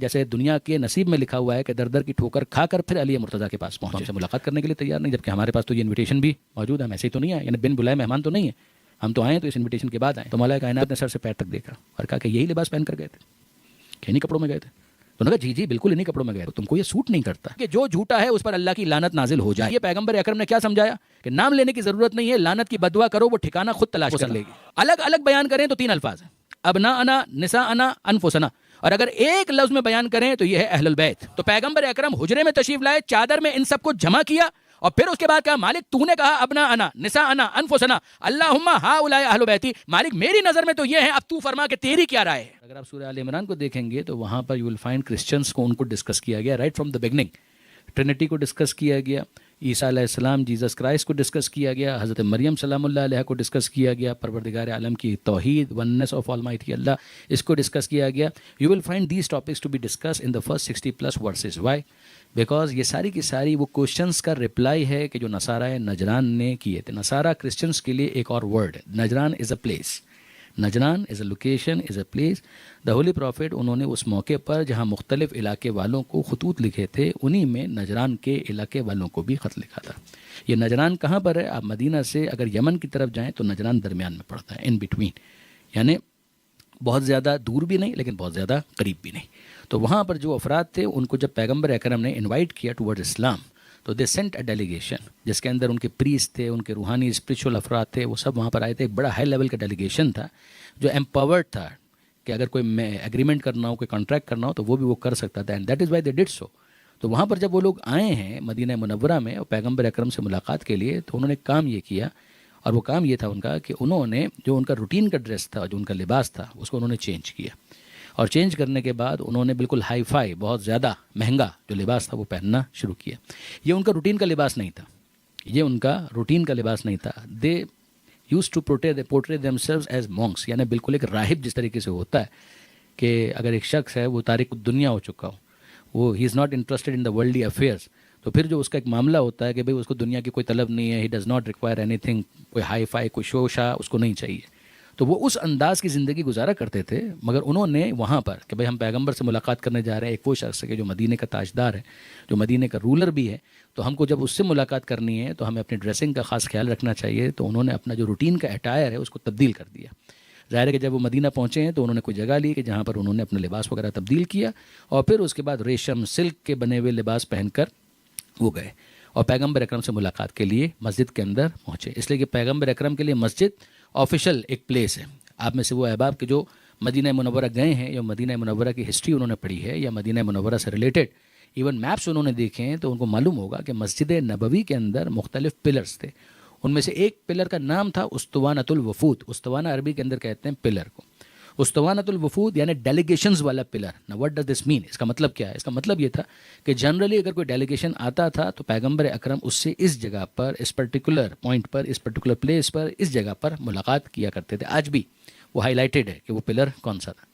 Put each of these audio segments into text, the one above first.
جیسے دنیا کے نصیب میں لکھا ہوا ہے کہ در در کی ٹھوکر کھا کر پھر علی مرتضیٰ کے پاس پہنچے، ہم سے ملاقات کرنے کے لیے تیار نہیں، جبکہ ہمارے پاس تو یہ انویٹیشن بھی موجود ہے، ہم ایسے ہی تو نہیں آئے، یعنی بن بلائے مہمان تو نہیں ہے، ہم تو آئے تو اس انویٹیشن کے بعد آئے۔ تو مولا کائنات نے سر سے پیر تک دیکھا اور کہا کہ یہی لباس پہن کر گئے تھے، کہ انہی کپڑوں میں گئے تھے؟ تو انہوں نے کہا جی بالکل انہی کپڑوں میں گئے، تم کو یہ سوٹ نہیں کرتا کہ جو جھوٹا ہے اس پر اللہ کی لعنت نازل ہو جائے۔ یہ پیغمبر اکرم نے کیا سمجھایا کہ نام لینے کی ضرورت نہیں ہے، لعنت کی بددعا کرو، وہ ٹھکانہ خود تلاش کر لے گی۔ الگ الگ بیان کریں تو 3 الفاظ ہیں، ابناءنا، نساءنا، انفسنا، اور اگر ایک لفظ میں بیان کریں تو یہ ہے اہل البیت۔ تو پیغمبر اکرم حجرے میں تشریف لائے، چادر میں ان سب کو جمع کیا اور پھر اس کے بعد کہا مالک تو نے کہا ابناءنا، نساءنا، انفسنا، اللہم ہؤلاء اہل بیتی، مالک میری نظر میں تو یہ ہیں، اب تو فرما کہ تیری کیا رائے ہے۔ اگر آپ سورہ آل عمران کو دیکھیں گے تو وہاں پر یو ول فائنڈ کرسچنس کو ان کو ڈسکس کیا گیا right from the beginning, Trinity کو ڈسکس کیا گیا، عیسیٰ علیہ السلام جیزس کرائسٹ کو ڈسکس کیا گیا، حضرت مریم سلام اللہ علیہ کو ڈسکس کیا گیا، پروردگار عالم کی توحید، وننس آف آلمائٹی اللہ، اس کو ڈسکس کیا گیا۔ You will find these topics to be discussed in the first 60+ verses. Why? Because یہ ساری کی ساری وہ کوشچنس کا رپلائی ہے کہ جو نصارہ نجران نے کیے تھے۔ نصارہ کرسچنس کے لیے ایک اور ورڈ ہے، Najran is a place, Najran is a location, is a place. The holy prophet انہوں نے اس موقع پر جہاں مختلف علاقے والوں کو خطوط لکھے تھے، انہی میں نجران کے علاقے والوں کو بھی خط لکھا تھا۔ یہ نجران کہاں پر ہے؟ آپ مدینہ سے اگر یمن کی طرف جائیں تو نجران درمیان میں پڑتا ہے، ان بٹوین، یعنی بہت زیادہ دور بھی نہیں لیکن بہت زیادہ قریب بھی نہیں۔ تو وہاں پر جو افراد تھے ان کو جب پیغمبر اکرم نے انوائٹ کیا ٹورڈ اسلام تو دے سینٹ اے ڈیلیگیشن، جس کے اندر ان کے پریسٹ تھے، ان کے روحانی اسپریچول افراد تھے، وہ سب وہاں پر آئے تھے۔ ایک بڑا ہائی لیول کا ڈیلیگیشن تھا جو امپاورڈ تھا کہ اگر کوئی ایگریمنٹ کرنا ہو، کوئی کانٹریکٹ کرنا ہو تو وہ بھی وہ کر سکتا تھا، and that is why they did so. تو وہاں پر جب وہ لوگ آئے ہیں مدینہ منورہ میں اور پیغمبر اکرم سے ملاقات کے لیے، تو انہوں نے کام یہ کیا، اور وہ کام یہ تھا ان کا کہ انہوں نے جو ان کا روٹین کا ڈریس تھا، جو ان کا لباس تھا، اس کو انہوں نے چینج کیا، اور چینج کرنے کے بعد انہوں نے بالکل ہائی فائی، بہت زیادہ مہنگا جو لباس تھا وہ پہننا شروع کیا۔ یہ ان کا روٹین کا لباس نہیں تھا، یہ ان کا روٹین کا لباس نہیں تھا۔ They use to portray themselves as monks, یعنی بالکل ایک راہب جس طریقے سے ہوتا ہے کہ اگر ایک شخص ہے وہ تارک الدنیا ہو چکا ہو، وہ he is not interested in the worldly affairs, تو پھر جو اس کا ایک معاملہ ہوتا ہے کہ بھئی اس کو دنیا کی کوئی طلب نہیں ہے، he does not require any thing, کوئی ہائی فائی، کوئی شو شا اس کو نہیں چاہیے، تو وہ اس انداز کی زندگی گزارا کرتے تھے۔ مگر انہوں نے وہاں پر کہ بھئی ہم پیغمبر سے ملاقات کرنے جا رہے ہیں، ایک وہ شخص ہے کہ جو مدینے کا تاجدار ہے، جو مدینے کا رولر بھی ہے، تو ہم کو جب اس سے ملاقات کرنی ہے تو ہمیں اپنی ڈریسنگ کا خاص خیال رکھنا چاہیے۔ تو انہوں نے اپنا جو روٹین کا اٹائر ہے اس کو تبدیل کر دیا۔ ظاہر ہے کہ جب وہ مدینہ پہنچے ہیں تو انہوں نے کوئی جگہ لی کہ جہاں پر انہوں نے اپنا لباس وغیرہ تبدیل کیا، اور پھر اس کے بعد ریشم سلک کے بنے ہوئے لباس پہن کر وہ گئے اور پیغمبر اکرم سے ملاقات کے لیے مسجد کے اندر پہنچے، اس لیے کہ پیغمبر اکرم کے لیے مسجد آفیشیل ایک پلیس ہے۔ آپ میں سے وہ احباب کے جو مدینہ منورہ گئے ہیں یا مدینہ منورہ کی ہسٹری انہوں نے پڑھی ہے یا مدینہ منورہ سے ریلیٹڈ ایون میپس انہوں نے دیکھے ہیں، تو ان کو معلوم ہوگا کہ مسجد نبوی کے اندر مختلف پلرز تھے۔ ان میں سے ایک پلر کا نام تھا استوانۃ الوفود۔ استوانہ عربی کے اندر کہتے ہیں پلر کو، استوانۃ الوفود یعنی ڈیلیگیشنز والا پلر۔ نا واٹ ڈز دس مین؟ اس کا مطلب کیا ہے؟ اس کا مطلب یہ تھا کہ جنرلی اگر کوئی ڈیلیگیشن آتا تھا تو پیغمبر اکرم اس سے اس جگہ پر، اس پرٹیکولر پوائنٹ پر، اس پرٹیکولر پلیس پر، اس جگہ پر ملاقات کیا کرتے تھے۔ آج بھی وہ ہائی لائٹڈ ہے کہ وہ پلر کون سا تھا،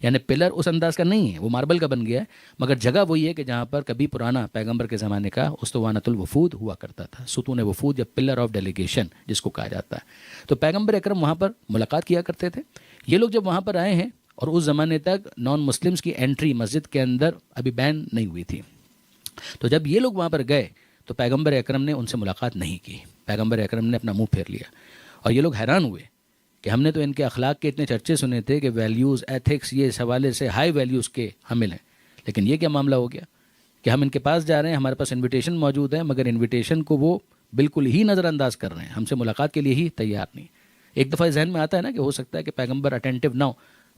یعنی پلر اس انداز کا نہیں ہے، وہ ماربل کا بن گیا ہے، مگر جگہ وہی ہے کہ جہاں پر کبھی پرانا پیغمبر کے زمانے کا استوانۃ الوفود ہوا کرتا تھا، ستون وفود یا پلر آف ڈیلیگیشن جس کو کہا جاتا ہے۔ تو پیغمبر اکرم وہاں پر ملاقات کیا کرتے تھے۔ یہ لوگ جب وہاں پر آئے ہیں، اور اس زمانے تک نان مسلمز کی انٹری مسجد کے اندر ابھی بین نہیں ہوئی تھی، تو جب یہ لوگ وہاں پر گئے تو پیغمبر اکرم نے ان سے ملاقات نہیں کی۔ پیغمبر اکرم نے اپنا منہ پھیر لیا، اور یہ لوگ حیران ہوئے کہ ہم نے تو ان کے اخلاق کے اتنے چرچے سنے تھے کہ ویلیوز، ایتھکس، یہ اس حوالے سے ہائی ویلیوز کے حامل ہیں، لیکن یہ کیا معاملہ ہو گیا کہ ہم ان کے پاس جا رہے ہیں، ہمارے پاس انویٹیشن موجود ہے، مگر انویٹیشن کو وہ بالکل ہی نظر انداز کر رہے ہیں، ہم سے ملاقات کے لیے ہی تیار نہیں۔ ایک دفعہ ذہن میں آتا ہے نا کہ ہو سکتا ہے کہ پیغمبر اٹینٹیو نہ ہو،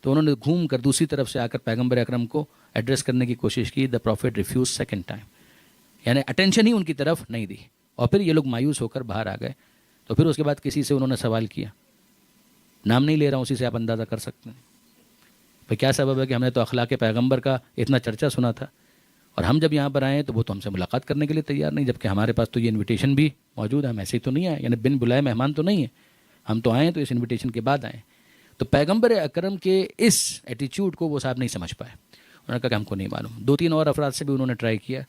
تو انہوں نے گھوم کر دوسری طرف سے آ کر پیغمبر اکرم کو ایڈریس کرنے کی کوشش کی۔ دا پروفٹ ریفیوز سیکنڈ ٹائم، یعنی اٹینشن ہی ان کی طرف نہیں دی، اور پھر یہ لوگ مایوس ہو کر باہر آ گئے۔ تو پھر اس کے بعد کسی سے انہوں نے سوال کیا، نام نہیں لے رہا ہوں، اسی سے آپ اندازہ کر سکتے ہیں بھئی کیا سبب ہے کہ ہم نے تو اخلاق پیغمبر کا اتنا چرچا سنا تھا، اور ہم جب یہاں پر آئے تو وہ تو ہم سے ملاقات کرنے کے لیے تیار نہیں، جبکہ ہمارے پاس تو یہ انویٹیشن بھی موجود ہے، ہم ایسے ہی تو نہیں آئے، یعنی بن بلائے مہمان تو نہیں ہیں، ہم تو آئے تو اس انویٹیشن کے بعد آئے۔ تو پیغمبر اکرم کے اس ایٹیچیوڈ کو وہ صاحب نہیں سمجھ پائے، انہوں نے کہا کہ ہم کو نہیں معلوم۔ 2-3 اور افراد سے بھی انہوں نے ٹرائی کیا،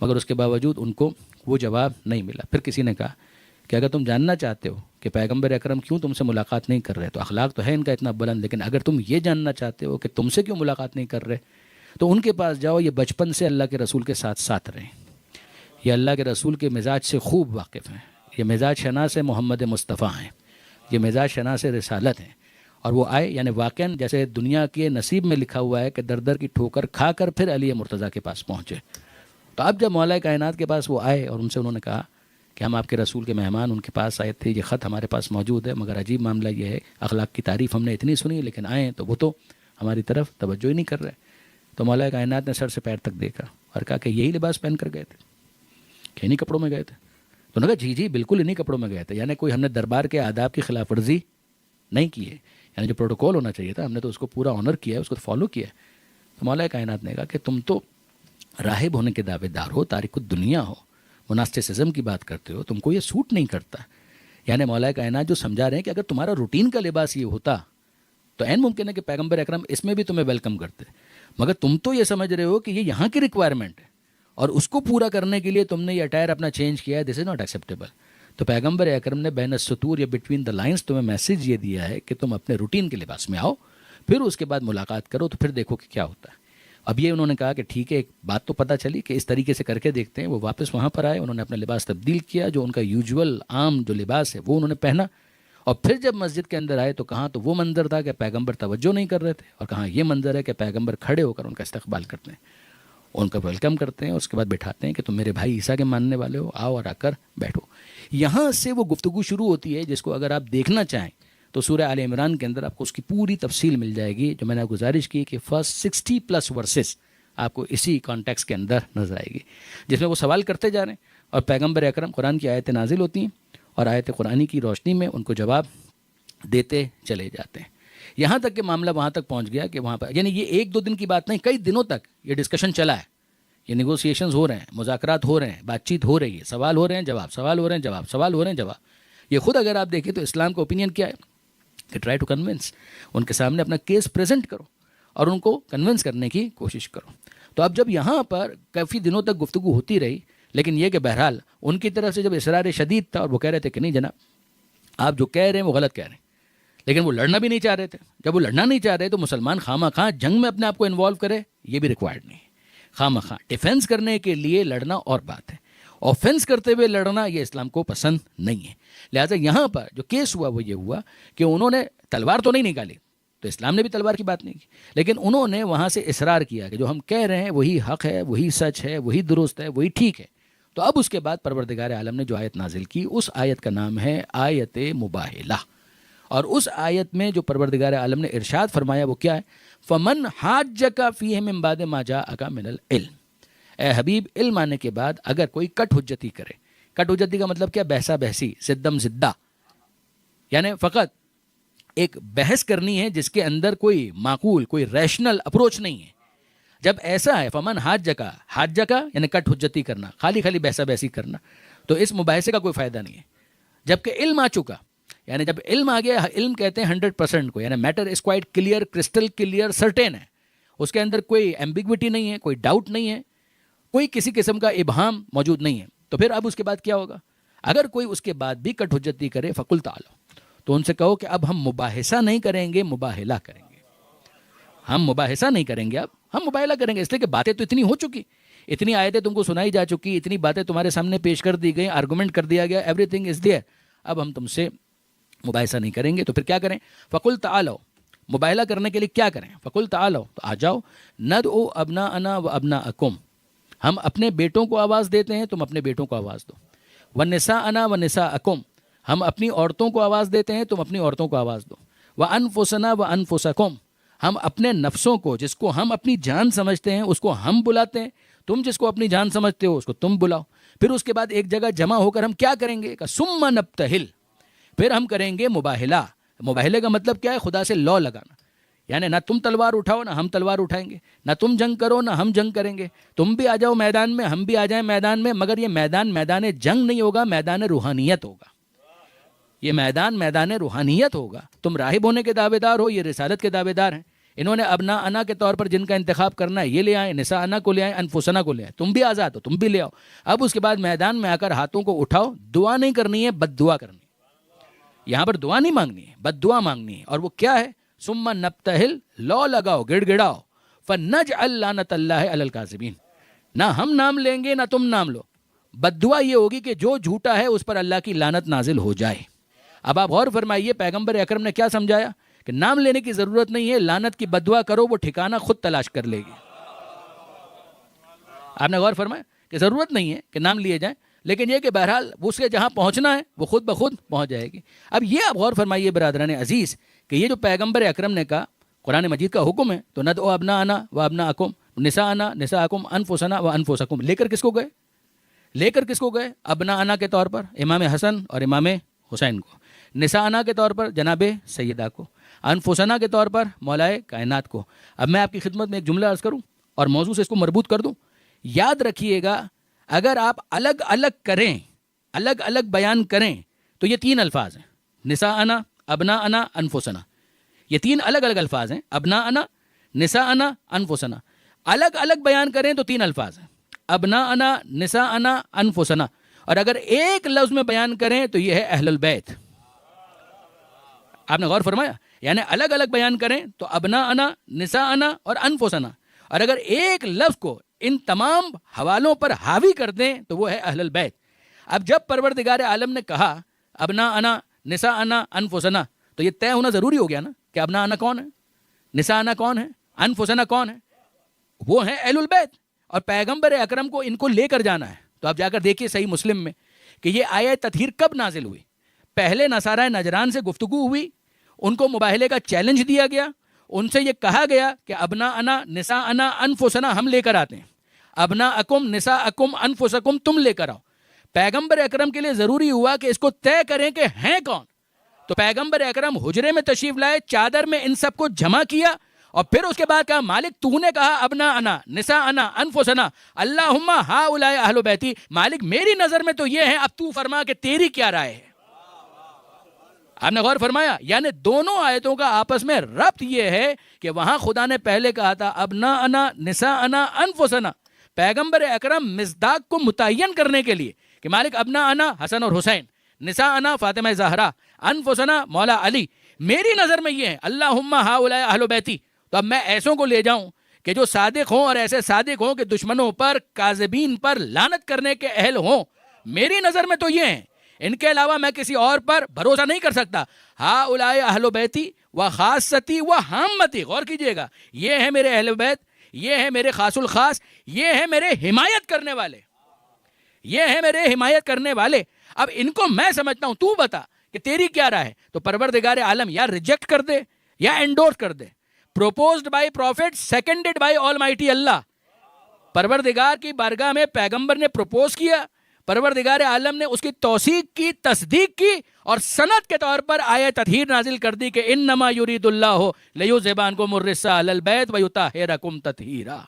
مگر اس کے باوجود ان کو وہ جواب نہیں ملا۔ پھر کسی نے کہا کہ اگر تم جاننا چاہتے ہو کہ پیغمبر اکرم کیوں تم سے ملاقات نہیں کر رہے، تو اخلاق تو ہے ان کا اتنا بلند، لیکن اگر تم یہ جاننا چاہتے ہو کہ تم سے کیوں ملاقات نہیں کر رہے، تو ان کے پاس جاؤ، یہ بچپن سے اللہ کے رسول کے ساتھ ساتھ رہیں، یہ اللہ کے رسول کے مزاج سے خوب واقف ہیں، یہ مزاج شناس محمد مصطفیٰ ہیں، یہ مزاج شناس رسالت ہیں، اور وہ آئے یعنی واقعاً جیسے دنیا کے نصیب میں لکھا ہوا ہے کہ در در کی ٹھوکر کھا کر پھر علی مرتضیٰ کے پاس پہنچے۔ تو اب جب مولا کائنات کے پاس وہ آئے اور ان سے انہوں نے کہا کہ ہم آپ کے رسول کے مہمان، ان کے پاس آئے تھے، یہ خط ہمارے پاس موجود ہے، مگر عجیب معاملہ یہ ہے اخلاق کی تعریف ہم نے اتنی سنی لیکن آئے تو وہ تو ہماری طرف توجہ ہی نہیں کر رہے۔ تو مولا کائنات نے سر سے پیر تک دیکھا اور کہا کہ یہی لباس پہن کر گئے تھے، کہ انہی کپڑوں میں گئے تھے؟ تو انہوں نے کہا جی بالکل انہی کپڑوں میں گئے تھے، یعنی کوئی ہم نے دربار کے آداب کی خلاف ورزی نہیں کی ہے، یعنی جو پروٹوکول ہونا چاہیے تھا ہم نے تو اس کو پورا آنر کیا ہے، اس کو فالو کیا ہے۔ تو مولا کائنات نے کہا کہ تم تو راہب ہونے کے دعوے دار ہو، تارک الدنیا ہو، مناسٹسزم کی بات کرتے ہو، تم کو یہ سوٹ نہیں کرتا۔ یعنی مولا کائنات جو سمجھا رہے ہیں کہ اگر تمہارا روٹین کا لباس یہ ہوتا تو عین ممکن ہے کہ پیغمبر اکرم اس میں بھی تمہیں ویلکم کرتے، مگر تم تو یہ سمجھ رہے ہو کہ یہ یہاں کی ریکوائرمنٹ ہے اور اس کو پورا کرنے کے لیے تم نے یہ اٹائر اپنا چینج کیا ہے، دس از ناٹ ایکسیپٹیبل۔ تو پیغمبر اکرم نے بین السطور یا بٹوین دا لائنز تمہیں میسیج یہ دیا ہے کہ تم اپنے روٹین کے لباس میں آؤ، پھر اس کے بعد ملاقات کرو تو پھر دیکھو کہ کیا ہوتا ہے۔ اب یہ انہوں نے کہا کہ ٹھیک ہے، ایک بات تو پتہ چلی کہ اس طریقے سے کر کے دیکھتے ہیں۔ وہ واپس وہاں پر آئے، انہوں نے اپنا لباس تبدیل کیا، جو ان کا یوزول عام جو لباس ہے وہ انہوں نے پہنا، اور پھر جب مسجد کے اندر آئے تو کہاں تو وہ منظر تھا کہ پیغمبر توجہ نہیں کر رہے تھے، اور کہاں یہ منظر ہے کہ پیغمبر کھڑے ہو کر ان کا استقبال کرتے ہیں، ان کا ویلکم کرتے ہیں، اور اس کے بعد بٹھاتے ہیں کہ تم میرے بھائی عیسیٰ کے ماننے والے ہو، آؤ اور آ کر بیٹھو۔ یہاں سے وہ گفتگو شروع ہوتی ہے جس کو اگر آپ دیکھنا چاہیں تو سورہ آل عمران کے اندر آپ کو اس کی پوری تفصیل مل جائے گی، جو میں نے گزارش کی کہ فرسٹ 60+ ورسز آپ کو اسی کانٹیکس کے اندر نظر آئے گی، جس میں وہ سوال کرتے جا رہے ہیں اور پیغمبر اکرم قرآن کی آیتیں نازل ہوتی ہیں اور آیت قرآنی کی روشنی میں ان کو جواب دیتے چلے جاتے ہیں، یہاں تک کہ معاملہ وہاں تک پہنچ گیا کہ وہاں پر یعنی یہ 1-2 دن کی بات نہیں، کئی دنوں تک یہ ڈسکشن چلا ہے، یہ نیگوسیشنز ہو رہے ہیں، مذاکرات ہو رہے ہیں، بات چیت ہو رہی ہے، سوال ہو رہے ہیں جواب، سوال ہو رہے ہیں جواب، سوال ہو رہے ہیں جواب۔ یہ خود اگر آپ دیکھیں تو اسلام کا اوپینین کیا ہے کہ ٹرائی ٹو کنونس، ان کے سامنے اپنا کیس پریزنٹ کرو اور ان کو کنونس کرنے کی کوشش کرو۔ تو اب جب یہاں پر کافی دنوں تک گفتگو ہوتی رہی، لیکن یہ کہ بہرحال ان کی طرف سے جب اصرار شدید تھا اور وہ کہہ رہے تھے کہ نہیں جناب آپ جو کہہ رہے ہیں وہ غلط کہہ رہے ہیں، لیکن وہ لڑنا بھی نہیں چاہ رہے تھے۔ جب وہ لڑنا نہیں چاہ رہے تو مسلمان خواہ خواہ جنگ میں اپنے آپ کو انوالو کرے، یہ بھی ریکوائرڈ نہیں ہے۔ خواہ خواہ ڈیفینس کرنے کے لیے لڑنا اور بات ہے، آفینس کرتے ہوئے لڑنا یہ اسلام کو پسند نہیں ہے۔ لہٰذا یہاں پر جو کیس ہوا وہ یہ ہوا کہ انہوں نے تلوار تو نہیں نکالی، تو اسلام نے بھی تلوار کی بات نہیں کی، لیکن انہوں نے وہاں سے اصرار کیا کہ جو ہم کہہ رہے ہیں وہی حق ہے، وہی سچ ہے، وہی درست ہے، وہی ٹھیک ہے۔ تو اب اس کے بعد پروردگار عالم نے جو آیت نازل کی، اس آیت کا نام ہے آیت مباہلہ، اور اس آیت میں جو پروردگار عالم نے ارشاد فرمایا وہ کیا ہے؟ فمن حاجک فیہ من بعد ما جاءک من العلم، اے حبیب علم آنے کے بعد اگر کوئی کٹ حجتی کرے، کٹ حجتی کا مطلب کیا؟ بحثہ بحثی، زدم زدہ، یعنی فقط ایک بحث کرنی ہے جس کے اندر کوئی معقول، کوئی ریشنل اپروچ نہیں ہے۔ جب ایسا ہے فمن حاجک یعنی کٹ حجتی کرنا، خالی بحثہ بحثی کرنا، تو اس مباحثے کا کوئی فائدہ نہیں ہے۔ جبکہ علم آ چکا، یعنی جب علم آ گیا، علم کہتے ہیں 100% کو، یعنی matter is quite clear, crystal clear, certain ہے، اس کے اندر کوئی ایمبیگوٹی نہیں ہے، کوئی ڈاؤٹ نہیں ہے، کوئی کسی قسم کا ابہام موجود نہیں ہے۔ تو پھر اب اس کے بعد کیا ہوگا؟ اگر کوئی اس کے بعد بھی کٹ حجتی کرے فقل تعالو، تو ان سے کہو کہ اب ہم مباحثہ نہیں کریں گے، مباہلہ کریں گے۔ ہم مباحثہ نہیں کریں گے، اب ہم مباہلہ کریں گے، اس لیے کہ باتیں تو اتنی ہو چکی، اتنی آیتیں تم کو سنائی جا چکی، اتنی باتیں تمہارے سامنے پیش کر دی گئی، آرگومنٹ کر دیا گیا، ایوری تھنگ از دیئر، اب ہم تم سے مباحثہ نہیں کریں گے۔ تو پھر کیا کریں؟ فقل تعالو، مباہلہ کرنے کے لیے کیا کریں؟ فقل تعالو، تو آ جاؤ، ندعو ابناءنا و ابناءکم، ہم اپنے بیٹوں کو آواز دیتے ہیں، تم اپنے بیٹوں کو آواز دو، ونساءنا ونساءکم، ہم اپنی عورتوں کو آواز دیتے ہیں، تم اپنی عورتوں کو آواز دو، وانفسنا وانفسکم، ہم اپنے نفسوں کو، جس کو ہم اپنی جان سمجھتے ہیں اس کو ہم بلاتے ہیں، تم جس کو اپنی جان سمجھتے ہو اس کو تم بلاؤ۔ پھر اس کے بعد ایک جگہ جمع ہو کر ہم کیا کریں گے؟ کہ ثم نبتہل، پھر ہم کریں گے مباہلہ۔ مباہلے کا مطلب کیا ہے؟ خدا سے لا لگانا، یعنی نہ تم تلوار اٹھاؤ نہ ہم تلوار اٹھائیں گے، نہ تم جنگ کرو نہ ہم جنگ کریں گے، تم بھی آ جاؤ میدان میں، ہم بھی آ جائیں میدان میں، مگر یہ میدان جنگ نہیں ہوگا، میدان روحانیت ہوگا، یہ میدان روحانیت ہوگا۔ تم راہب ہونے کے دعوے دار ہو، یہ رسالت کے دعوے دار ہیں، انہوں نے ابنا انا کے طور پر جن کا انتخاب کرنا ہے یہ لے آئے، نساء انا کو لے آئے، انفسنا کو لے آئے، تم بھی آزاد ہو، تم بھی لے آؤ۔ اب اس کے بعد میدان میں آ کر ہاتھوں کو اٹھاؤ، دعا نہیں کرنی ہے، بد دعا کرنی ہے، یہاں پر دعا نہیں مانگنی ہے، بد دعا مانگنی ہے، اور وہ کیا ہے؟ ثم نبتہل، لو لگاؤ، گڑ گڑاؤ، فَنَجْعَلْ لَعْنَتَ اللَّهِ عَلَى الْكَاذِبِينَ. نہ ہم نام لیں گے نہ تم نام لو. بد دعا یہ ہوگی کہ جو جھوٹا ہے اس پر اللہ کی لعنت نازل ہو جائے. اب آپ غور فرمائیے پیغمبر اکرم نے کیا سمجھایا کہ نام لینے کی ضرورت نہیں ہے, لعنت کی بد دعا کرو, وہ ٹھکانہ خود تلاش کر لے گی. آپ نے غور فرمایا کہ ضرورت نہیں ہے کہ نام لیے جائیں, لیکن یہ کہ بہرحال اس کے جہاں پہنچنا ہے وہ خود بخود پہنچ جائے گی. اب یہ آپ غور فرمائیے برادران عزیز کہ یہ جو پیغمبر اکرم نے کہا قرآن مجید کا حکم ہے, تو ندعو ابناءنا و ابناءکم نساءنا نساءکم انفسنا و انفسکم. لے کر کس کو گئے؟ لے کر کس کو گئے؟ ابناءنا کے طور پر امام حسن اور امام حسین کو, نساءنا کے طور پر جناب سیدہ کو, انفسنا کے طور پر مولائے کائنات کو. اب میں آپ کی خدمت میں ایک جملہ عرض کروں اور موضوع سے اس کو مربوط کر دوں. یاد رکھیے گا اگر آپ الگ الگ کریں, الگ الگ بیان کریں تو یہ تین الفاظ ہیں, نساءنا, ابناءنا, انفسنا. یہ تین الگ الگ الفاظ ہیں, ابناءنا, نساءنا, انفسنا. الگ الگ بیان کریں تو تین الفاظ ہیں, ابناءنا, نساءنا, انفسنا. اور اگر ایک لفظ میں بیان کریں تو یہ ہے اہل البیت. آپ نے غور فرمایا, یعنی الگ الگ بیان کریں تو ابناءنا, نساءنا اور انفسنا, اور اگر ایک لفظ کو ان تمام حوالوں پر حاوی کر دیں تو وہ ہے اہل البیت. اب جب پروردگار عالم نے کہا ابناءنا, نساءنا, انفسنا, تو یہ طے ہونا ضروری ہو گیا نا کہ ابناءنا کون ہے, نساءنا کون ہے, انفسنا کون ہے. وہ ہیں اہل البیت, اور پیغمبر اکرم کو ان کو لے کر جانا ہے. تو آپ جا کر دیکھیے صحیح مسلم میں کہ یہ آیت تطہیر کب نازل ہوئی. پہلے نصارہ نجران سے گفتگو ہوئی, ان کو مباہلے کا چیلنج دیا گیا, ان سے یہ کہا گیا کہ ابناءنا, نساءنا, انفسنا ہم لے کر آتے ہیں, ابناءکم, نساءکم, انفسکم تم لے کر آؤ. پیغمبر اکرم کے لیے ضروری ہوا کہ اس کو طے کریں کہ ہیں کون. تو پیغمبر اکرم حجرے میں تشریف لائے, چادر میں ان سب کو جمع کیا, اور پھر اس کے بعد کہا مالک تو نے کہا ابناءنا, نساءنا, انفسنا, اللہم ہؤلاء اہل بیتی, مالک میری نظر میں تو یہ ہیں, اب تو فرما کہ تیری کیا رائے ہے. آپ نے غور فرمایا, یعنی دونوں آیتوں کا آپس میں ربط یہ ہے کہ وہاں خدا نے پہلے کہا تھا ابناءنا, نساءنا, انفسنا. پیغمبر اکرم مصداق کو متعین کرنے کے لیے کہ مالک ابناءنا حسن اور حسین, نساءنا فاطمہ زہرا, انفسنا مولا علی, میری نظر میں یہ ہیں, اللہم ہؤلاء اہل بیتی. تو اب میں ایسوں کو لے جاؤں کہ جو صادق ہوں, اور ایسے صادق ہوں کہ دشمنوں پر, کاذبین پر لعنت کرنے کے اہل ہوں. میری نظر میں تو یہ ہیں, ان کے علاوہ میں کسی اور پر بھروسہ نہیں کر سکتا. ہؤلاء اہل بیتی و خاصتی و حامتی. غور کیجئے گا, یہ ہے میرے اہل بیت, یہ ہے میرے خاص الخاص, یہ ہے میرے حمایت کرنے والے, یہ ہے میرے حمایت کرنے والے. اب ان کو میں سمجھتا ہوں, تو بتا کہ تیری کیا رائے ہے. تو پروردگار عالم یا ریجیکٹ کر دے یا انڈورس کر دے. Proposed by prophet, seconded by almighty اللہ. پروردگار کی بارگاہ میں پیغمبر نے پروپوز کیا, پروردگار عالم نے اس کی توثیق کی, تصدیق کی, اور سند کے طور پر آیت تطہیر نازل کر دی کہ انما یرید اللہ لیذھب عنکم الرجس اہل البیت ویطہرکم تطہیرا.